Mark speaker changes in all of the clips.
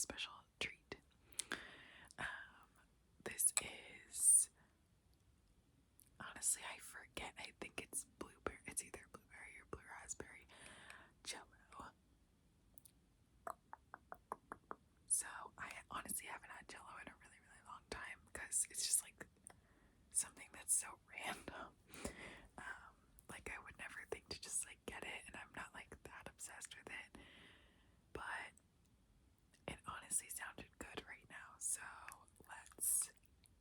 Speaker 1: special treat. This is, honestly, I forget. I think it's blueberry. It's either blueberry or blue raspberry Jello. So I honestly haven't had Jello in a really, really long time because it's just like something that's so random. Like I would never think to just like get it, and I'm not like that obsessed with it. But it honestly sounded good right now, so let's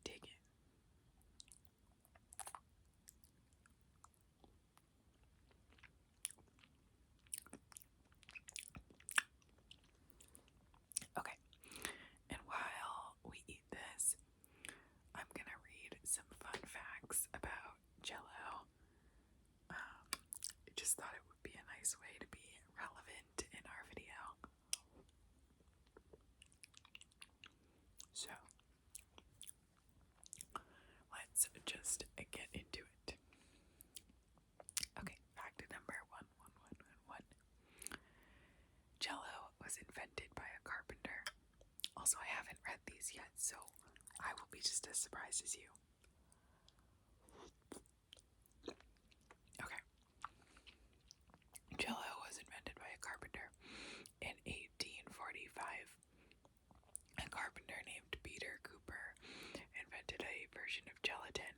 Speaker 1: dig in. Okay, and while we eat this, I'm gonna read some fun facts about Jello. I just thought it would be a nice way to be relevant in our video. So, let's just get into it. Okay, fact number 1111. Jello was invented by a carpenter. Also, I haven't read these yet, so I will be just as surprised as you. Okay. Jello was invented by a carpenter in 1845. A carpenter named Peter Cooper invented a version of gelatin.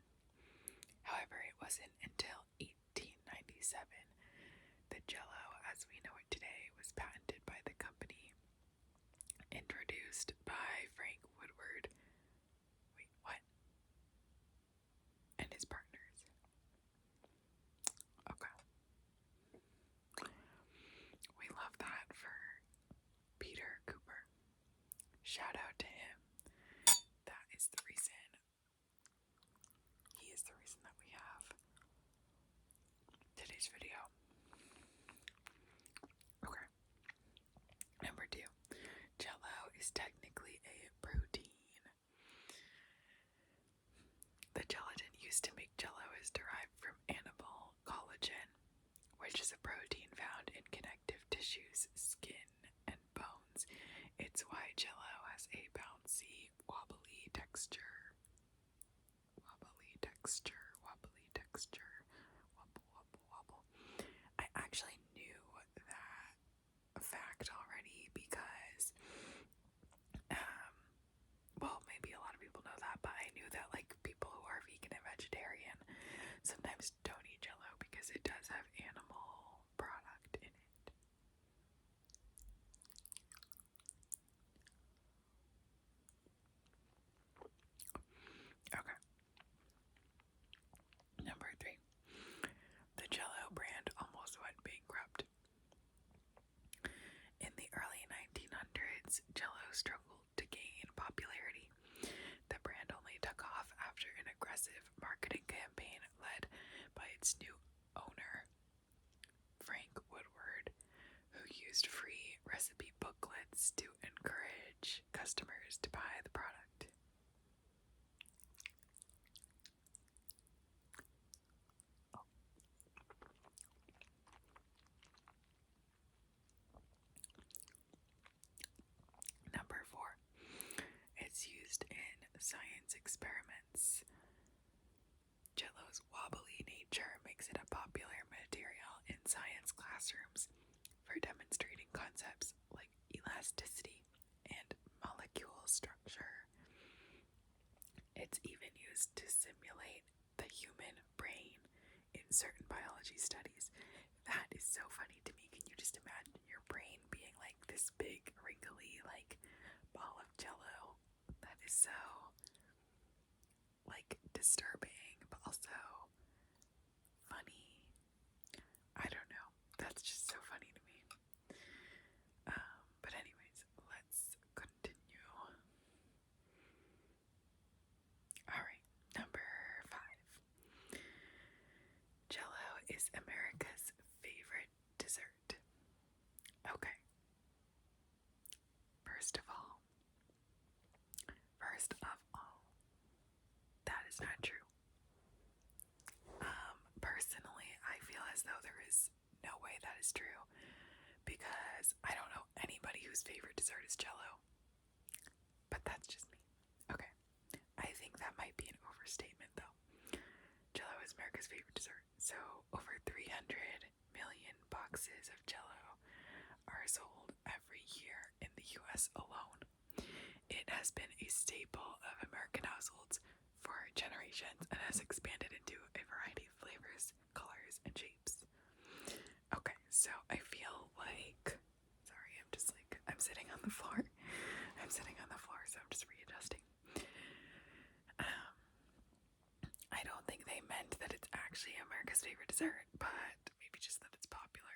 Speaker 1: However, it wasn't until 1897 that Jello, as we know it today, was patented by the company. Introduced by Frank Woodward. Wait, what? And his partners. Okay. We love that for Peter Cooper. Shout out to him. That is the reason. He is the reason that we have today's video. Okay. Number 2. Jello is technically a protein. The gelatin used to make Jello is derived from animal collagen, which is a protein found in connective tissues, skin, and bones. It's why Jello has a bouncy, wobbly texture. Wobbly texture, wobbly texture, wobble, wobble, wobble. I actually knew that fact already because, well, maybe a lot of people know that, but I knew that like people who are vegan and vegetarian sometimes don't eat Jello because it does have animal product in it. Okay. Number 3. The Jello brand almost went bankrupt. In the early 1900s, Jello struggled to gain popularity. The brand only took off after an aggressive marketing campaign led by its new owner, Frank Woodward, who used free recipe booklets to encourage customers to buy the product. Number 4. It's used in science experiments. Jello's wobbly nature makes it a popular material in science classrooms for demonstrating concepts like elasticity and molecule structure. It's even used to simulate the human brain in certain biology studies. That is so funny to me. Can you just imagine your brain being like this big, wrinkly, like ball of Jello? That is so, like, disturbing, but also funny. I don't know. That's just so funny to me. But anyways, let's continue. Alright, number 5. Jello is America's favorite dessert. Okay. First of all, that is not true. Personally, I feel as though there is no way that is true because I don't know anybody whose favorite dessert is Jello. boxes of Jello are sold every year in the US alone. It has been a staple of American households for generations and has expanded into a variety of flavors, colors, and shapes. Okay, so I feel like, sorry, I'm sitting on the floor. So I'm just readjusting. I don't think they meant that it's actually America's favorite dessert, but maybe just that it's popular.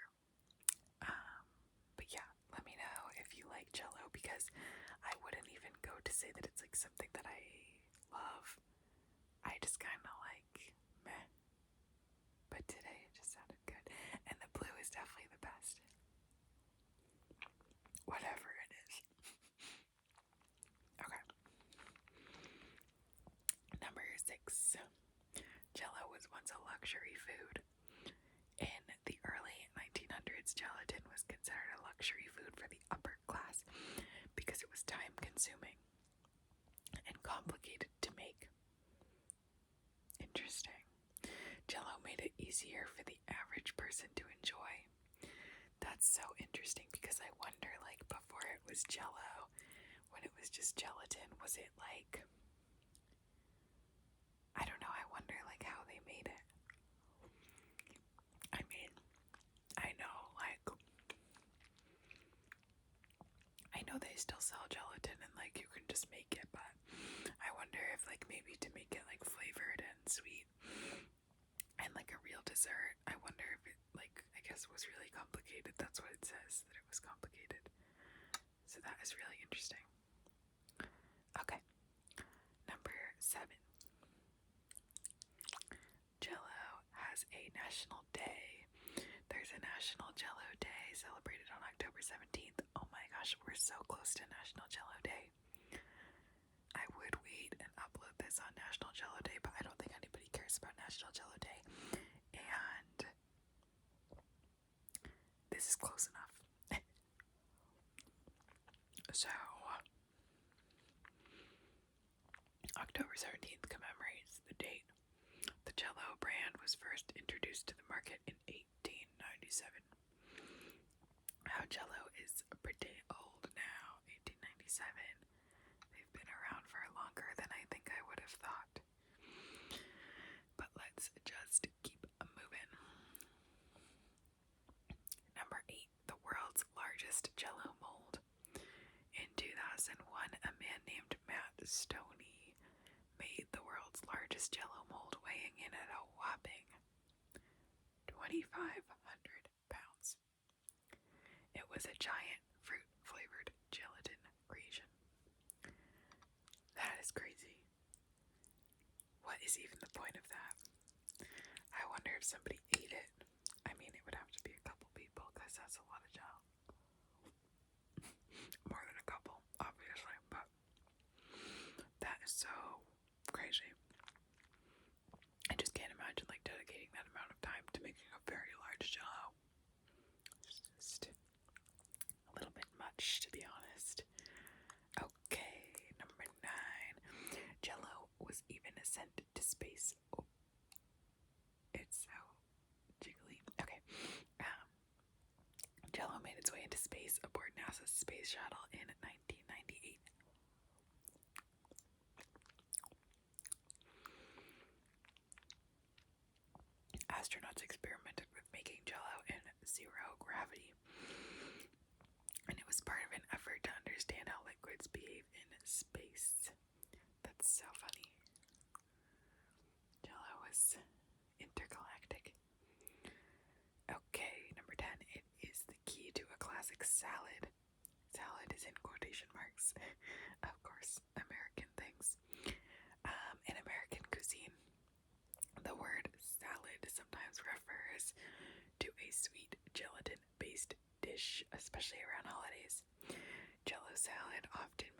Speaker 1: But yeah, let me know if you like Jello, because I wouldn't even go to say that it's like something that I love. I just kind of like meh. But today it just sounded good, and the blue is definitely the best. Whatever it is. Okay. Number 6. Jello was once a luxury food. In the early 1900s, gelatin was considered a luxury food for the upper class because it was time-consuming and complicated to make. Interesting. Jello made it easier for the average person to enjoy. That's so interesting, because I wonder, like, before it was Jello, when it was just gelatin, was it like, I don't know, I wonder like how they made it. I mean, I know they still sell gelatin and like you can just make it, but I wonder if like maybe to make it like flavored and sweet and like a real dessert, I wonder if it like, I guess, was really complicated. That's what it says, that it was complicated. So that is really interesting. Okay. Number 7. Jello has a national day. There's a National Jello Day celebrated on October 17th. Oh my gosh, we're so close to National Jello Day. I would wait and upload this on National Jello Day, but I don't think anybody cares about National Jello Day. And this is close enough. So, October 17th commemorates the date the Jello brand was first introduced to the market in 1897. How Jello is pretty old now, 1897. They've been around for longer than I think I would have thought. But let's just keep moving. Number 8, the world's largest Jello mold. In 2001, a man named Matt Stoney made the world's largest Jello mold, weighing in at a whopping 2,500 pounds. It was a giant fruit-flavored gelatin creation. That is crazy. What is even the point of that? I wonder if somebody ate it. I mean, it would have to be a couple people, because that's a lot of Jello. More than a couple, obviously, but that is so crazy. I just can't imagine like dedicating that amount of time to making a very large Jello. It's just a little bit much, to be honest. Okay, number 9. Jello was even sent to space. Oh, it's so jiggly. Okay. Jello made its way into space aboard NASA's space shuttle in 1998. Astronauts experimented with making Jello in zero gravity, and it was part of an effort to understand how liquids behave in space. That's so funny. Jello is intergalactic. Okay, number 10. It is the key to a classic salad. Salad is in quotation marks. Of course, American things. In American cuisine, the word salad sometimes refers to a sweet gelatin-based dish, especially around holidays. Jello salad often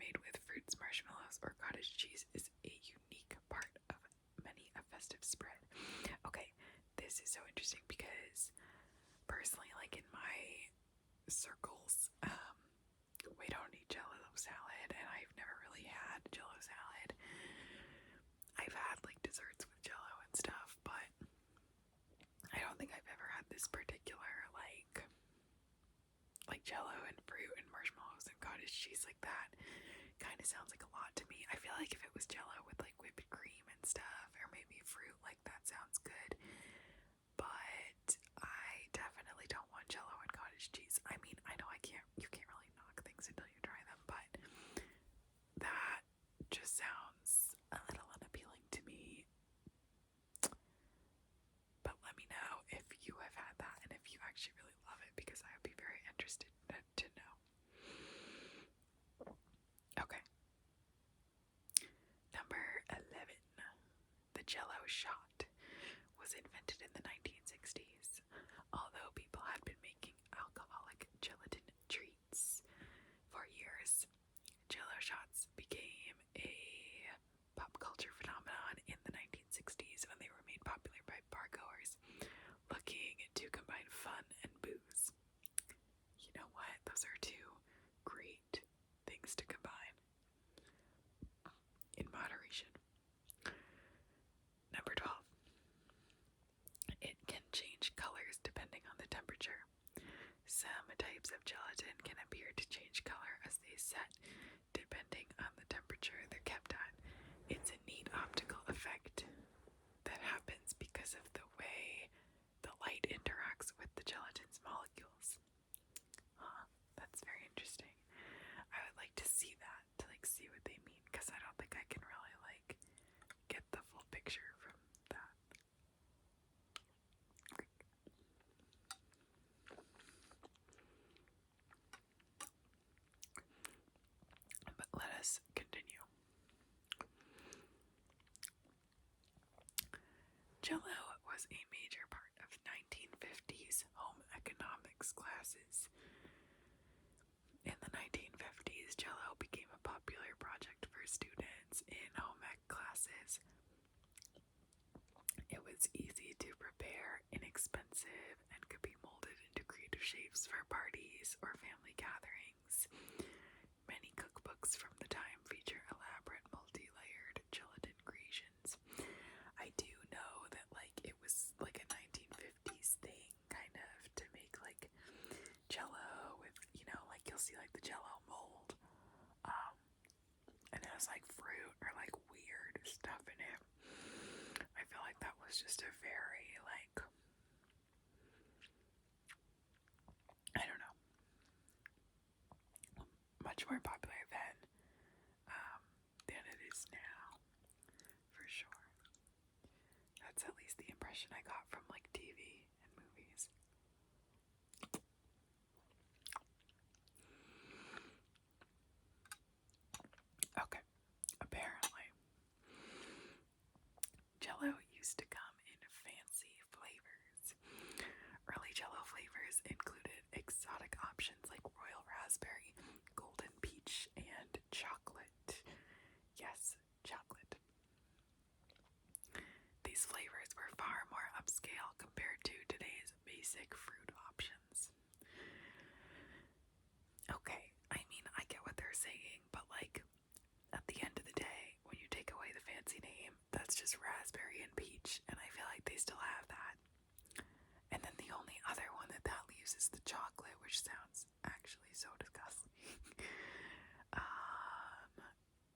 Speaker 1: Jello and fruit and marshmallows and cottage cheese like that kind of sounds like a lot to me. I feel like if it was Jello with like whipped cream and stuff, or maybe fruit, like that sounds good. But I definitely don't want Jello and cottage cheese. I mean, I know you can't really knock things until you try them, but that just sounds a little unappealing to me. But let me know if you have had that and if you actually really love it, because I would be very interested to know. Okay. Number 11. The Jello shot was invented in the 1960s. Although people had been making alcoholic gelatin treats for years, Jello shots became a pop culture phenomenon in the 1960s when they were made popular by bargoers looking to combine fun and booze. You know what? Those are two great things to combine in moderation. Number 12. It can change colors depending on the temperature. Some types of gelatin can appear to change color as they set depending on the temperature they're kept at. It's a neat optical effect that happens because of the way the light interacts with the gelatin's molecules. That's very interesting. I would like to see that, to like see what they mean, because I don't think I can really like get the full picture from that. But let us continue. Jello was a major part of 1950s home economics classes. In the 1950s, Jello became a popular project for students in home ec classes. It was easy to prepare, inexpensive, and could be molded into creative shapes for parties or family gatherings. Many cookbooks from the time feature elaborate, multi-layered gelatin creations. I do know that like it was like a 1950s thing, kind of, to make like Jello with, you know, like you'll see like the Jello mold, and it has like fruit or like weird stuff in it. I feel like that was just a very like, I don't know, much more popular than it is now, for sure. That's at least the impression I got from like TV and movies. Okay, apparently Jello used to come in fancy flavors. Early Jello flavors included exotic options like royal raspberry, golden peach, and chocolate. Yes, chocolate. These flavors were far more upscale compared to today's basic fruit options. Okay, I mean, I get what they're saying, but like, at the end of the day, when you take away the fancy name, that's just raspberry and peach, and I feel like they still have that. And then the only other one that leaves is the chocolate, which sounds actually so disgusting.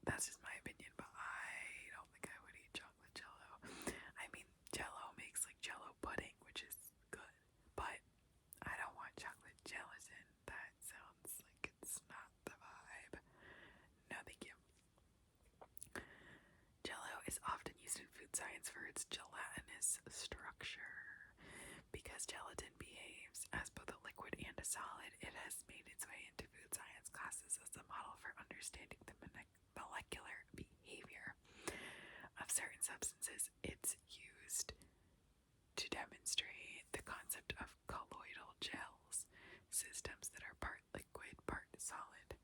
Speaker 1: That's just my opinion, but I don't think I would eat chocolate Jello. I mean, Jello makes like Jello pudding, which is good, but I don't want chocolate gelatin. That sounds like it's not the vibe. No, thank you. Jello is often used in food science for its gelatinous structure. Because gelatin behaves as both a liquid and a solid, it has made its way into food science classes as a model for understanding the molecular behavior of certain substances. It's used to demonstrate the concept of colloidal gels, systems that are part liquid, part solid.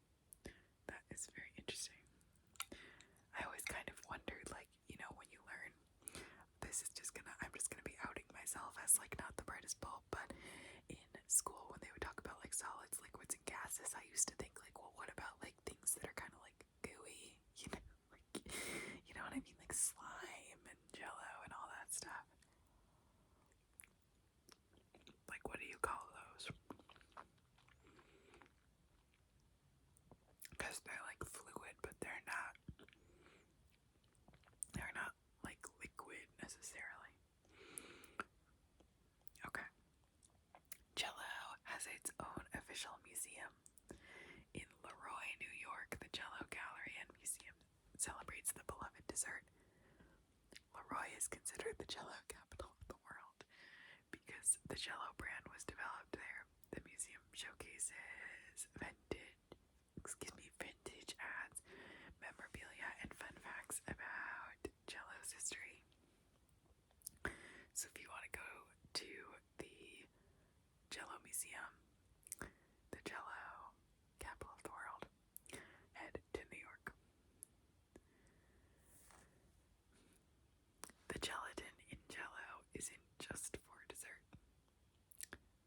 Speaker 1: That is very interesting. I always kind of wondered, like, you know, when you learn, I'm just gonna be outing myself as like not the brightest bulb, but in school when they would talk about like solids, liquids, and gases, I used to think like, well, what about like things that are kind of like gooey, you know, like, you know what I mean, like slime and Jello and all that stuff. Like, what do you call those? considered the Jello capital of the world because the Jello brand was developed there. The museum showcases vintage ads, memorabilia, and fun facts about Jello's history. So if you want to go to the Jello Museum, the Jello capital of the world, head to New York. The gelatin in Jello isn't just for dessert.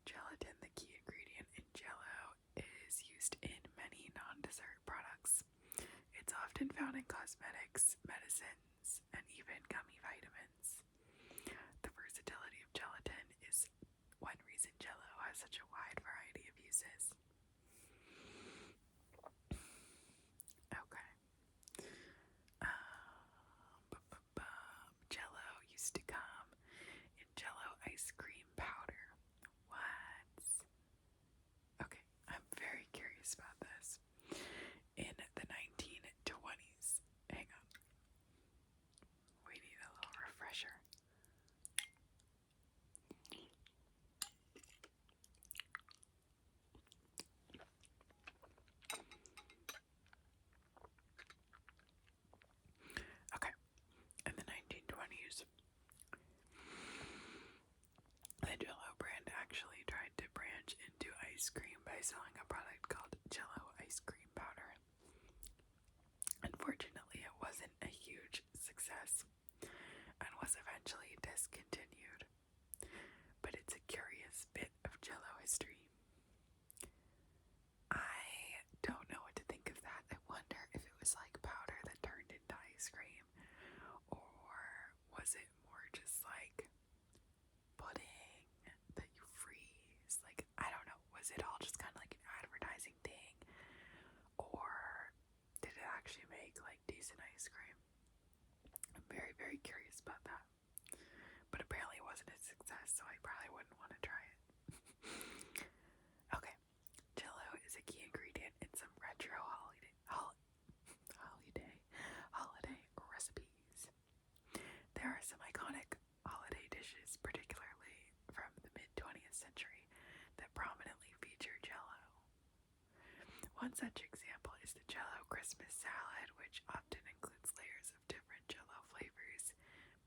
Speaker 1: Gelatin, the key ingredient in Jello, is used in many non-dessert products. It's often found in cosmetics, medicines, and even gummy vitamins. The versatility of gelatin is one reason Jello has such a wide variety of uses. Okay. Jello used to come in Jello ice cream powder. What? Okay, I'm very curious about this. In the 1920s, hang on, we need a little refresher. Okay, in the 1920s, the Jello brand actually tried to branch into ice cream by selling a product called Jello ice cream powder. Unfortunately, it wasn't a huge success and was eventually discontinued. But it's a curious bit of Jello history. I don't know what to think of that. I wonder if it was like powder that turned into ice cream, or was it more just like pudding that you freeze? Like, I don't know. Was it all just kind of like an advertising thing, or did it actually make like decent ice cream? I'm very, very curious about that. But apparently it wasn't a success, so I probably wouldn't want to try it. Okay, Jello is a key ingredient in some retro holiday recipes. There are some iconic holiday dishes, particularly from the mid-20th century, that prominently feature Jello. One such example is the Jello Christmas salad, which often includes layers of different Jello flavors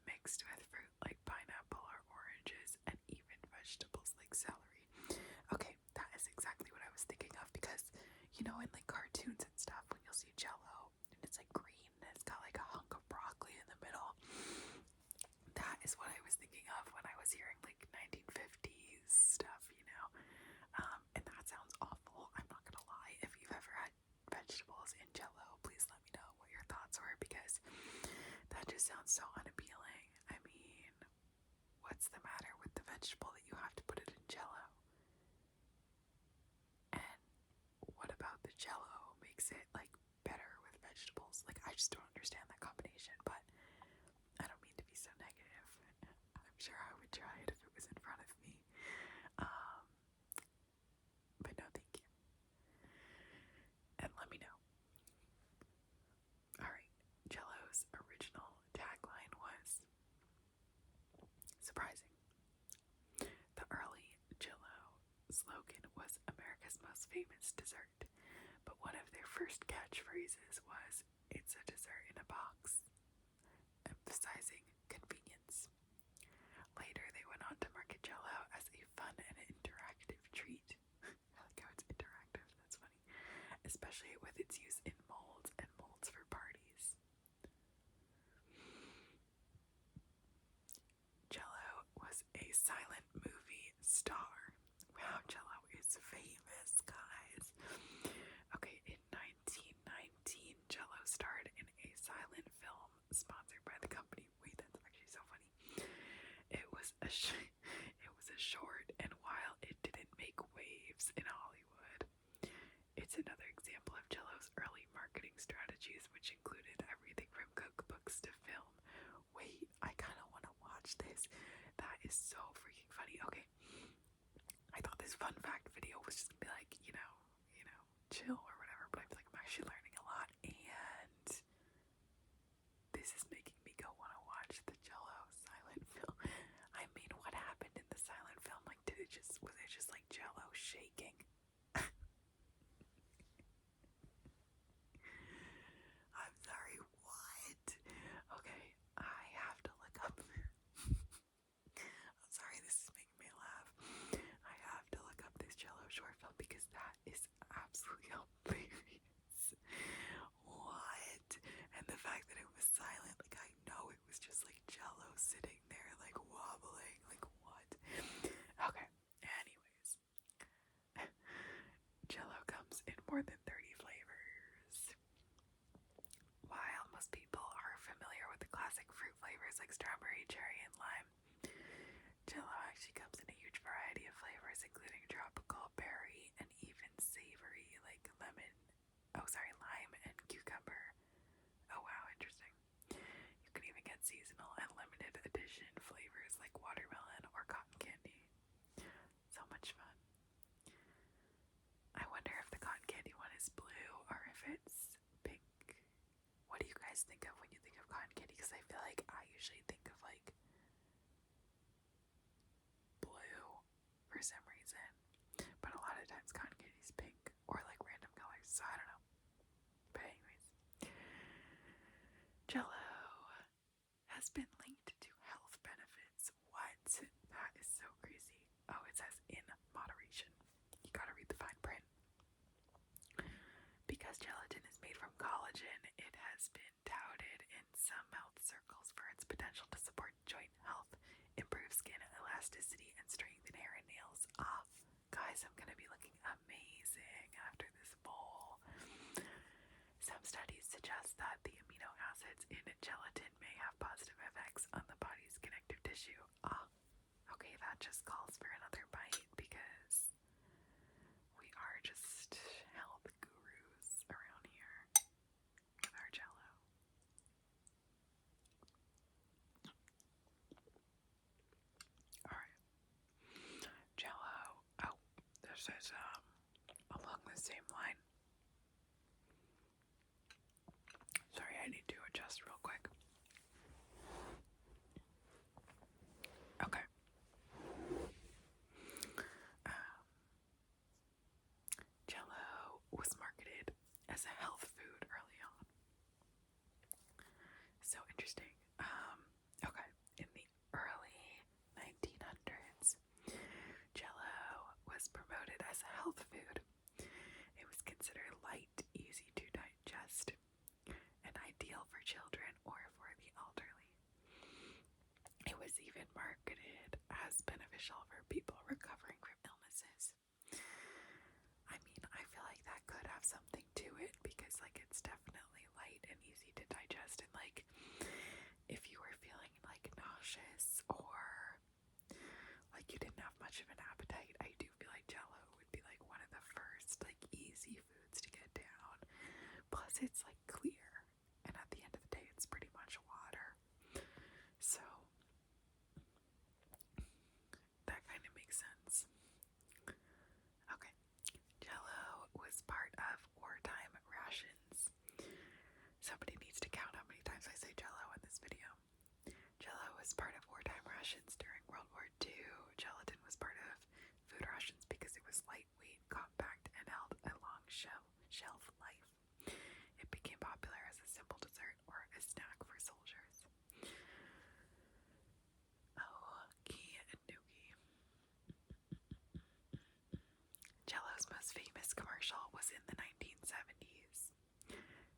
Speaker 1: mixed with fruit like pineapple or oranges, and even vegetables like celery. Okay, that is exactly what I was thinking of, because, you know, in like cartoons and stuff, when you'll see Jello, and it's like green, and it's got like a hunk of broccoli in the middle, that is what I was thinking of when I was hearing like 1950s stuff, you know. And that sounds awful, I'm not gonna lie. If you've ever had vegetables in Jello, please let me know what your thoughts were, because that just sounds so unappealing. I mean, what's the matter with the vegetable that you have to put it in Jello? And what about the Jello makes it like better with vegetables? Like, I just don't understand that combination, but I don't mean to be so negative. I'm sure I would try it if it was in front of me. But no, thank you. And let me know. Alright, Jello's original tagline was surprising. The early Jello slogan was America's most famous dessert, but one of their first catchphrases was, "It's a dessert in a box," emphasizing convenience. Later, they went on to market Jello as a fun and interactive treat. I like how it's interactive, that's funny. Especially with its use in molds and molds for parties. Jello was a silent movie star. Wow, Jello is famous, guys. Okay, in 1919, Jello starred in a silent film sponsored by the company. Wait, that's actually so funny. It was a short, and while it didn't make waves in Hollywood, it's another example of Jello's early marketing strategies, which included everything from cookbooks to film. Wait, I kind of want to watch this. That is so freaking funny. Okay, I thought this fun fact video was just gonna be like, you know, chill or whatever, but I feel like I'm actually learning a lot, and this is making me go want to watch the Jello silent think of when you think of cotton candy, because I feel like I usually think of like blue for some reason, but a lot of times cotton candy's pink or like random colors, so I don't know. But anyways, Jello has been linked to health benefits. What? That is so crazy. Oh, it says in moderation. You gotta read the fine print. Because gelatin is made from collagen, it has been touted in some health circles for its potential to support joint health, improve skin elasticity, and strengthen hair and nails. Guys, I'm gonna be looking amazing after this bowl. Some studies suggest that the amino acids in gelatin may have positive effects on the body's connective tissue. Okay, that just calls for another bite because we are just health gurus around here with our Jello. Alright. Jello. Oh, this is along the same line. Sorry, I need to adjust real quick. Okay. Jello was marketed as a health food early on. So interesting. Okay. In the early 1900s, Jello was promoted as a health food. It was considered light, easy to digest, and ideal for children or for the elderly. It was even marketed as beneficial for people recovering from illnesses. I mean, I feel like that could have something to it because, like, it's definitely light and easy to digest. And, like, if you were feeling, like, nauseous or, like, you didn't have much of an appetite, I do feel like Jello would be, like, one of the first, like, easy foods to get down. Plus, it's, like, clear. And at the end of the day, it's pretty much water. So, that kind of makes sense. Okay. Jello was part of wartime rations. Somebody needs to count how many times I say Jello in this video. Jello was part of wartime rations during World War II. Gelatin was part of food rations because it was lightweight, compact, and held a long shelf life. It became popular as a simple dessert or a snack for soldiers. Okie dokie. Jello's most famous commercial was in the 1970s.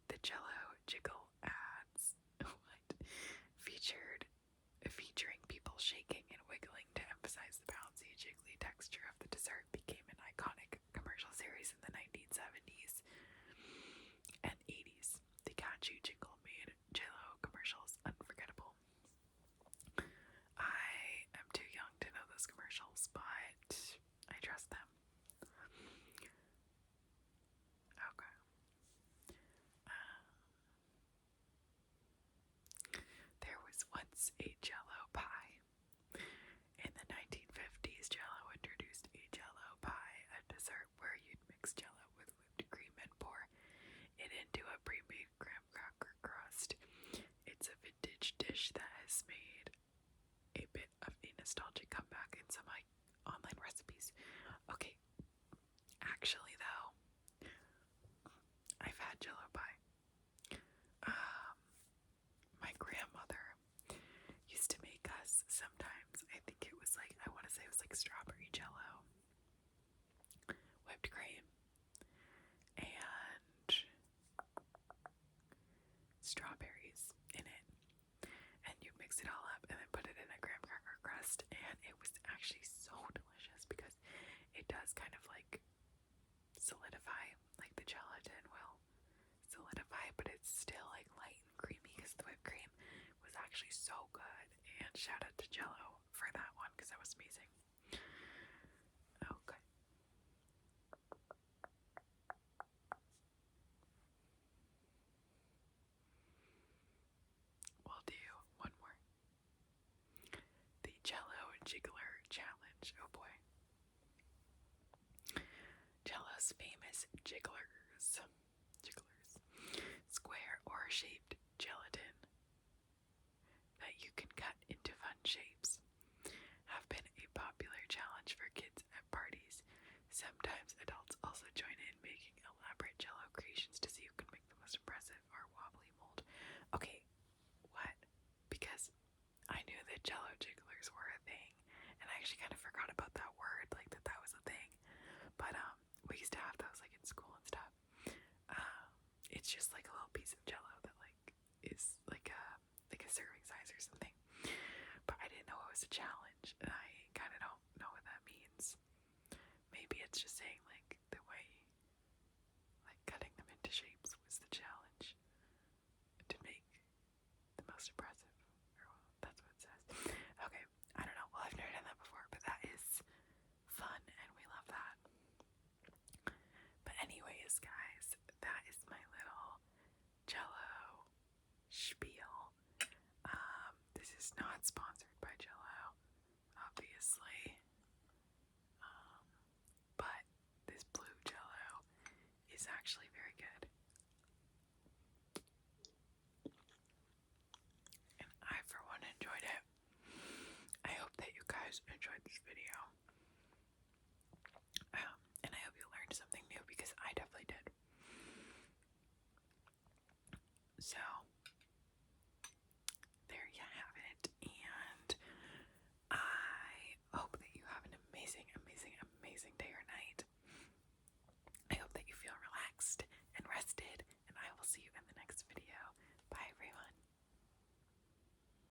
Speaker 1: The Jello Jiggle ads featuring people shaking and wiggling to emphasize the bouncy, jiggly texture of the dessert became an iconic commercial series in the 1970s and 80s. The catchy jingle made Jello commercials unforgettable. I am too young to know those commercials, but I trust them. Okay. There was once a Jello pie. In the 1950s, Jello introduced a Jello pie, a dessert where you'd mix Jello with whipped cream and pour it into a pre-made graham cracker crust. It's a vintage dish that has made a bit of a nostalgic comeback in some online recipes. Okay, actually though, I've had Jello pie. My grandmother used to make us sometimes, I think it was like, I want to say it was like strawberry Jello, whipped cream, and strawberries in it. And you mix it all up and then put it in a graham cracker crust, and it was actually so delicious because it does kind of like solidify, like the gelatin will solidify, but it's still like light and creamy because the whipped cream was actually so good. And shout out to Jello for that one because that was amazing. Okay. We'll do one more. The Jello Jiggler Challenge. Oh boy. Jello's famous jigglers. Square or shaped gelatin join in making elaborate Jello creations to see who can make the most impressive or wobbly mold. Okay, what? Because I knew that Jello jigglers were a thing, and I actually kind of forgot about that word, like that was a thing. But we used to have those like in school and stuff. It's just like a little piece of Jello that like is like a serving size or something. But I didn't know it was a challenge, and I kind of don't know what that means. Maybe it's just saying like the way, like cutting them into shapes was the challenge to make the most impressive. Or well, that's what it says. Okay, I don't know. Well, I've never done that before, but that is fun, and we love that. But anyways, guys, that is my little Jello spiel. This is not sponsored by Jello, obviously. But this blue Jello is actually very good. And I, for one, enjoyed it. I hope that you guys enjoyed this video.